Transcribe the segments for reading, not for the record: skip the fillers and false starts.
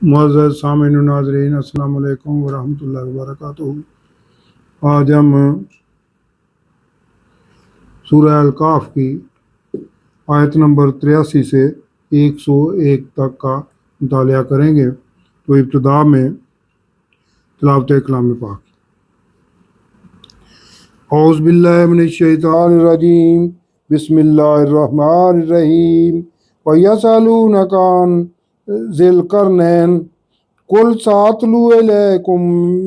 معزز سامعین و ناظرین، السلام علیکم ورحمۃ اللہ وبرکاتہ۔ آج ہم سورہ الکاف کی آیت نمبر 83 سے 101 تک کا مطالعہ کریں گے۔ تو ابتدا میں تلاوت کلام پاک۔ اعوذ باللہ من الشیطان الرجیم، بسم اللہ الرحمن الرحیم۔ وَيَسْأَلُونَكَ عَنْ ذِي الْقَرْنَيْنِ قُلْ سَأَتْلُو إِلَيْكُم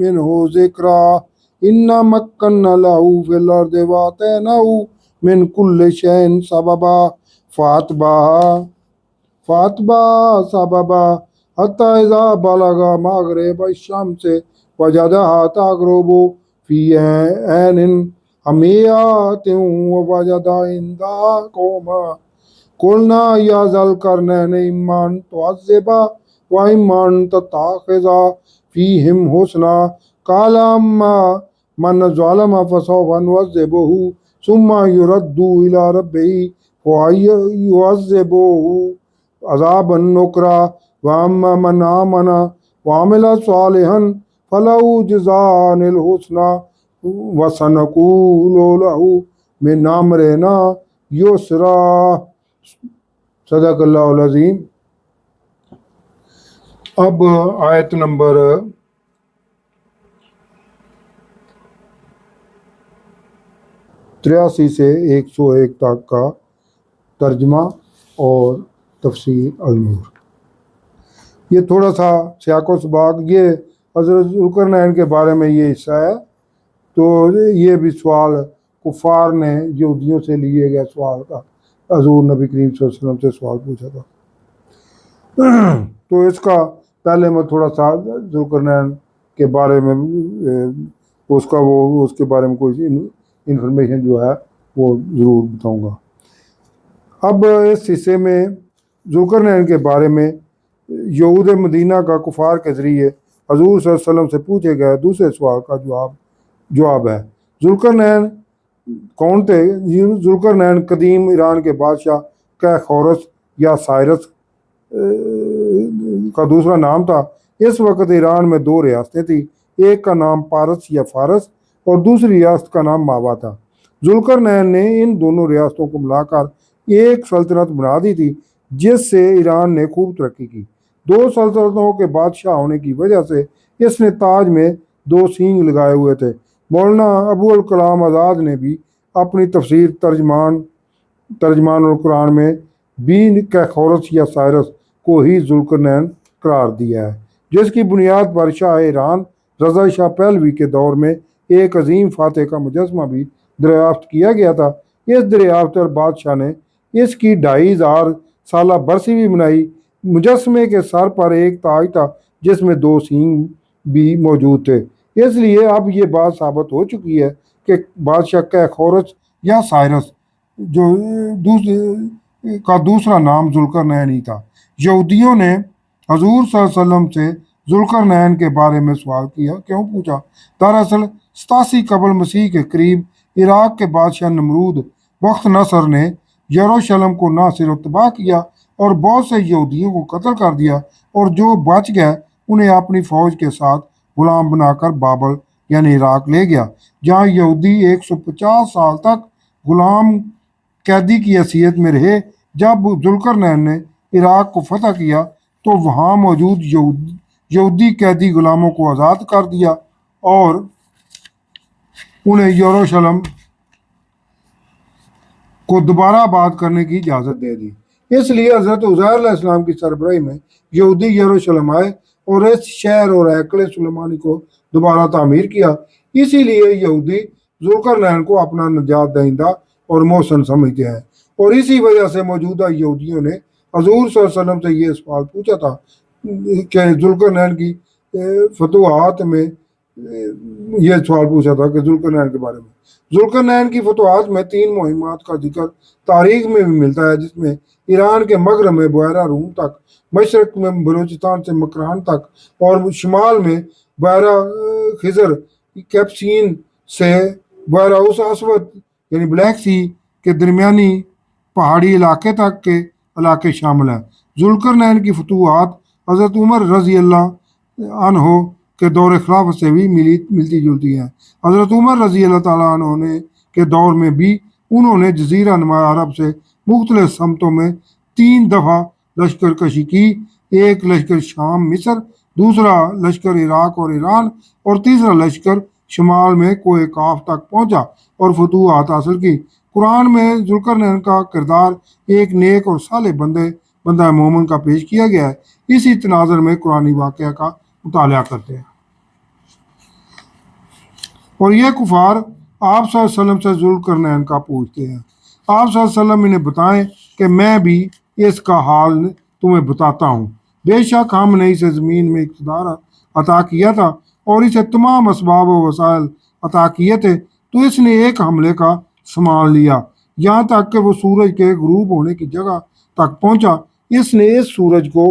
مِّنْهُ ذِكْرًا إِنَّا مَكَّنَّا لَهُ فِي الْأَرْضِ وَآتَيْنَاهُ مِنْ كُلِّ شَيْءٍ سَبَبًا فَأَتْبَعَ سَبَبًا حَتَّىٰ إِذَا بَلَغَ مَغْرِبَ الشَّمْسِ وَجَدَهَا تَغْرُبُ فِي عَيْنٍ حَمِئَةٍ وَوَجَدَ عِندَهَا قَوْمًا قُلْنَا يَا ذَا الْقَرْنَيْنِ إِمَّا أَن تُعَذِّبَ وَإِمَّا أَن تَتَّخِذَ فِيهِمْ حُسْنًا قَالَ أَمَّا مَنْ ظَلَمَ فَسَوْفَ نُعَذِّبُهُ ثُمَّ يُرَدُّ إِلَىٰ رَبِّهِ فَيُعَذِّبُهُ عَذَابًا نُكْرًا وَأَمَّا مَنْ آمَنَ وَعَمِلَ صَالِحًا فَلَهُ جَزَاءً الْحُسْنَى وَسَنَقُولُ لَهُ مِنْ أَمْرِنَا یسرا۔ صدق اللہ العظیم۔ اب آیت نمبر 83 سے 101 تک کا ترجمہ اور تفسیر النور۔ یہ تھوڑا سا سیاق و سباق، یہ حضرت ذوالقرنین کے بارے میں یہ حصہ ہے۔ تو یہ بھی سوال کفار نے یہودیوں سے لیے گئے سوال کا حضور نبی کریم صلی اللہ علیہ وسلم سے سوال پوچھا تھا۔ تو اس کا پہلے میں تھوڑا سا ذوالقرنین کے بارے میں اس کے بارے میں کوئی انفارمیشن جو ہے وہ ضرور بتاؤں گا۔ اب اس حصے میں ذوالقرنین کے بارے میں یہود مدینہ کا کفار کے ذریعے حضور صلی اللہ علیہ وسلم سے پوچھے گئے دوسرے سوال کا جواب ہے۔ ذوالقرنین کون تھے؟ ذوالقرنین قدیم ایران کے بادشاہ کیخورس یا سائرس کا دوسرا نام تھا۔ اس وقت ایران میں دو ریاستیں تھیں، ایک کا نام پارس یا فارس اور دوسری ریاست کا نام ماوا تھا۔ ذوالقرنین نے ان دونوں ریاستوں کو ملا کر ایک سلطنت بنا دی تھی، جس سے ایران نے خوب ترقی کی۔ دو سلطنتوں کے بادشاہ ہونے کی وجہ سے اس نے تاج میں دو سینگ لگائے ہوئے تھے۔ مولانا ابو الکلام آزاد نے بھی اپنی تفسیر ترجمان القرآن میں بھی کیخورس یا سائرس کو ہی ذوالقرنین قرار دیا ہے، جس کی بنیاد پر شاہ ایران رضا شاہ پہلوی کے دور میں ایک عظیم فاتح کا مجسمہ بھی دریافت کیا گیا تھا۔ اس دریافت پر بادشاہ نے اس کی 2500 سالہ برسی بھی منائی۔ مجسمے کے سر پر ایک تاج تھا جس میں دو سینگ بھی موجود تھے۔ اس لیے اب یہ بات ثابت ہو چکی ہے کہ بادشاہ کیخورس یا سائرس کا دوسرا نام ذوالقرنین ہی تھا۔ یہودیوں نے حضور صلی اللہ علیہ وسلم سے ذوالقرنین کے بارے میں سوال کیوں پوچھا؟ دراصل 87 قبل مسیح کے قریب عراق کے بادشاہ نمرود بخت نصر نے یروشلم کو نہ صرف تباہ کیا اور بہت سے یہودیوں کو قتل کر دیا، اور جو بچ گئے انہیں اپنی فوج کے ساتھ غلام بنا کر بابل یعنی عراق لے گیا، جہاں یہودی 150 سال تک غلام قیدی کی حیثیت میں رہے۔ جب ذوالقرنین نے عراق کو فتح کیا تو وہاں موجود یہودی قیدی غلاموں کو آزاد کر دیا اور انہیں یروشلم کو دوبارہ آباد کرنے کی اجازت دے دی۔ اس لیے حضرت عزیر علیہ السلام کی سربراہی میں یہودی یروشلم آئے اور اس شہر اور ہیکل سلیمانی کو دوبارہ تعمیر کیا۔ اسی لیے یہودی ذوالقرنین کو اپنا نجات دہندہ اور محسن سمجھتے ہیں، اور اسی وجہ سے موجودہ یہودیوں نے حضور صلی اللہ علیہ وسلم سے یہ سوال پوچھا تھا کہ ذوالقرنین کی فتوحات میں یہ سوال پوچھا تھا کہ ذوالقرنین کے بارے میں۔ ذوالقرنین کی فتوحات میں 3 مہمات کا ذکر تاریخ میں بھی ملتا ہے، جس میں ایران کے مغرب میں بحیرہ روم تک، مشرق میں بلوچستان سے مکران تک، اور شمال میں بحیرہ خزر کیپسین سے بحیرہ اسود یعنی بلیک سی کے درمیانی پہاڑی علاقے تک کے علاقے شامل ہیں۔ ذوالقرنین کی فتوحات حضرت عمر رضی اللہ عنہ کے دور خلافت سے بھی ملتی جلتی ہیں۔ حضرت عمر رضی اللہ تعالیٰ عنہ کے دور میں بھی انہوں نے جزیرہ نما عرب سے مختلف سمتوں میں 3 دفعہ لشکر کشی کی، ایک لشکر شام مصر، دوسرا لشکر عراق اور ایران، اور تیسرا لشکر شمال میں کوہ کاف تک پہنچا اور فتوحات حاصل کی۔ قرآن میں ذوالقرنین کا کردار ایک نیک اور صالح بندہ مومن کا پیش کیا گیا ہے۔ اسی تناظر میں قرآنی واقعہ کا مطالعہ کرتے ہیں، اور یہ کفار آپ صلی اللہ علیہ وسلم سے ذوالقرنین کا پوچھتے ہیں۔ آپ صلی اللہ علیہ وسلم انہیں بتائیں کہ میں بھی اس کا حال تمہیں بتاتا ہوں۔ بے شک ہم نے اسے زمین میں اقتدار عطا کیا تھا اور اسے تمام اسباب و وسائل عطا کیے تھے، تو اس نے ایک حملے کا سامان لیا یہاں تک کہ وہ سورج کے غروب ہونے کی جگہ تک پہنچا۔ اس نے اس سورج کو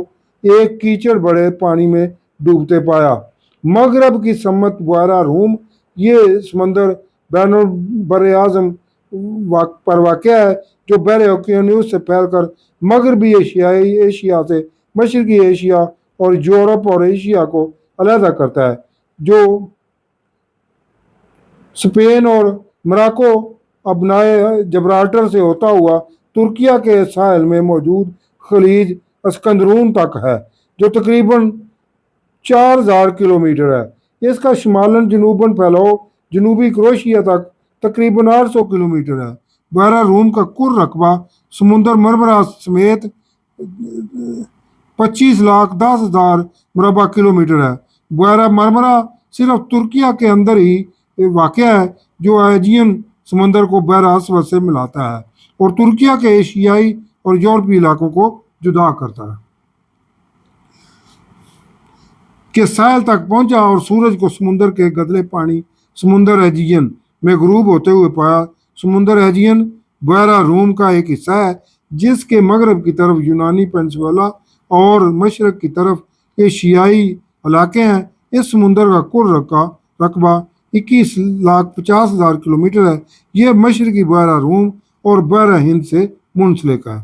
ایک کیچڑ بڑے پانی میں ڈوبتے پایا۔ مغرب کی سمت بحیرہ روم، یہ سمندر بین البر اعظم پر واقع ہے جو بحر اوقیانوس سے پھیل کر مغربی ایشیا سے مشرقی ایشیا اور یورپ اور ایشیا کو علیحدہ کرتا ہے، جو اسپین اور موراکو ابنائے جبرالٹر سے ہوتا ہوا ترکیہ کے ساحل میں موجود خلیج اسکندرون تک ہے، جو تقریباً 4000 کلومیٹر ہے۔ اس کا شمالاً جنوباً پھیلاؤ جنوبی کروشیا تک تقریباً 800 کلومیٹر ہے۔ بحیرہ روم کا کل رقبہ سمندر مرمرہ سمیت 25,10,000 مربع کلومیٹر ہے۔ بحیرہ مرمرہ صرف ترکیہ کے اندر ہی واقع ہے، جو ایجین سمندر کو بحر اسود سے ملاتا ہے اور ترکیہ کے ایشیائی اور یورپی علاقوں کو جدا کرتا ہے، کے ساحل تک پہنچا اور سورج کو سمندر کے گدلے پانی سمندر ایجین میں غروب ہوتے ہوئے پایا۔ سمندر ایجین بحیرہ روم کا ایک حصہ ہے، جس کے مغرب کی طرف یونانی پینسولا اور مشرق کی طرف ایشیائی علاقے ہیں۔ اس سمندر کا کل رقبہ 21,50,000 کلومیٹر ہے۔ یہ مشرقی بحیرہ روم اور بحیرہ ہند سے منسلک ہے،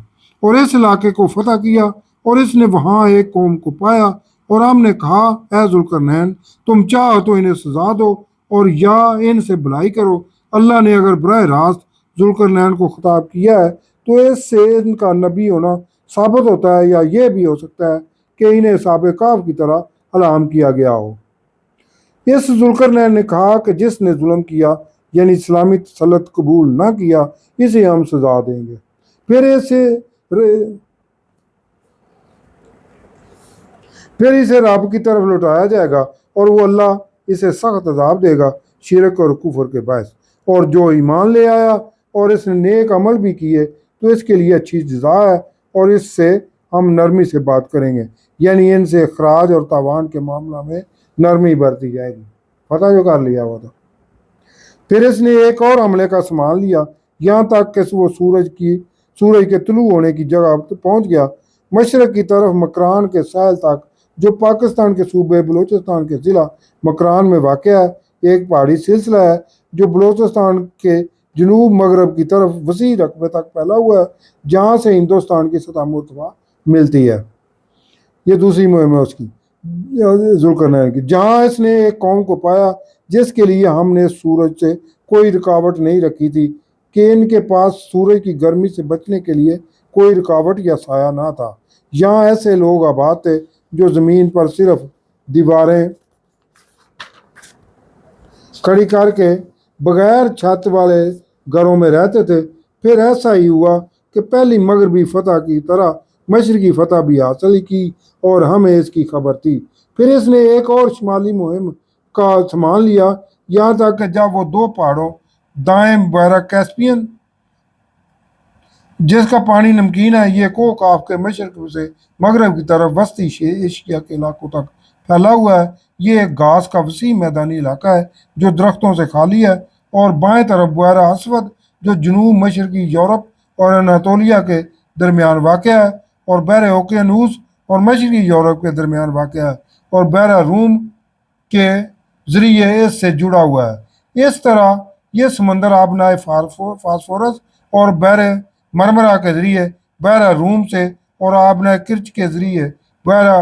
اور اس علاقے کو فتح کیا، اور اس نے وہاں ایک قوم کو پایا، اور ہم نے کہا اے ذوالقرنین، تم چاہو تو انہیں سزا دو اور یا ان سے بھلائی کرو۔ اللہ نے اگر براہ راست ذوالقرنین کو خطاب کیا ہے تو اس سے ان کا نبی ہونا ثابت ہوتا ہے، یا یہ بھی ہو سکتا ہے کہ انہیں اصحاب کہف کی طرح الہام کیا گیا ہو۔ اس ذوالقرنین نے کہا کہ جس نے ظلم کیا یعنی اسلامی تسلط قبول نہ کیا، اسے ہم سزا دیں گے، پھر اسے رب کی طرف لوٹایا جائے گا اور وہ اللہ اسے سخت عذاب دے گا شرک اور کفر کے باعث۔ اور جو ایمان لے آیا اور اس نے نیک عمل بھی کیے تو اس کے لیے اچھی جزا ہے، اور اس سے ہم نرمی سے بات کریں گے، یعنی ان سے اخراج اور تاوان کے معاملہ میں نرمی برتی جائے گی۔ پتہ جو کر لیا ہوا تھا۔ پھر اس نے ایک اور حملے کا سامان لیا یہاں تک کہ وہ سورج کے طلوع ہونے کی جگہ پہنچ گیا۔ مشرق کی طرف مکران کے ساحل تک، جو پاکستان کے صوبے بلوچستان کے ضلع مکران میں واقع ہے، ایک پہاڑی سلسلہ ہے جو بلوچستان کے جنوب مغرب کی طرف وسیع رقبے تک پھیلا ہوا ہے، جہاں سے ہندوستان کی سطح مرتفع ملتی ہے۔ یہ دوسری مہم ہے اس کی، ذوالقرنین کی، جہاں اس نے ایک قوم کو پایا جس کے لیے ہم نے سورج سے کوئی رکاوٹ نہیں رکھی تھی، کہ ان کے پاس سورج کی گرمی سے بچنے کے لیے کوئی رکاوٹ یا سایہ نہ تھا۔ یہاں ایسے لوگ آباد تھے جو زمین پر صرف دیواریں کھڑی کر کے بغیر چھت والے گھروں میں رہتے تھے۔ پھر ایسا ہی ہوا کہ پہلی مغربی فتح کی طرح مشرقی فتح بھی حاصل کی اور ہمیں اس کی خبر تھی۔ پھر اس نے ایک اور شمالی مہم کا سامان لیا یہاں تک کہ جب وہ 2 پہاڑوں دائیں بحیرہ کیسپین، جس کا پانی نمکین ہے، یہ کوہ کاف کے مشرق سے مغرب کی طرف وسطی ایشیا کے علاقوں تک پھیلا ہوا ہے۔ یہ ایک گھاس کا وسیع میدانی علاقہ ہے جو درختوں سے خالی ہے، اور بائیں طرف بحیرہ اسود جو جنوب مشرقی یورپ اور اناطولیہ کے درمیان واقع ہے، اور بحر اوقیانوس اور مشرقی یورپ کے درمیان واقع ہے، اور بحیرہ روم کے ذریعے اس سے جڑا ہوا ہے۔ اس طرح یہ سمندر آبنائے فاسفورس اور بحر مرمرہ کے ذریعے بحیرہ روم سے، اور آبنائے کرچ کے ذریعے بحیرہ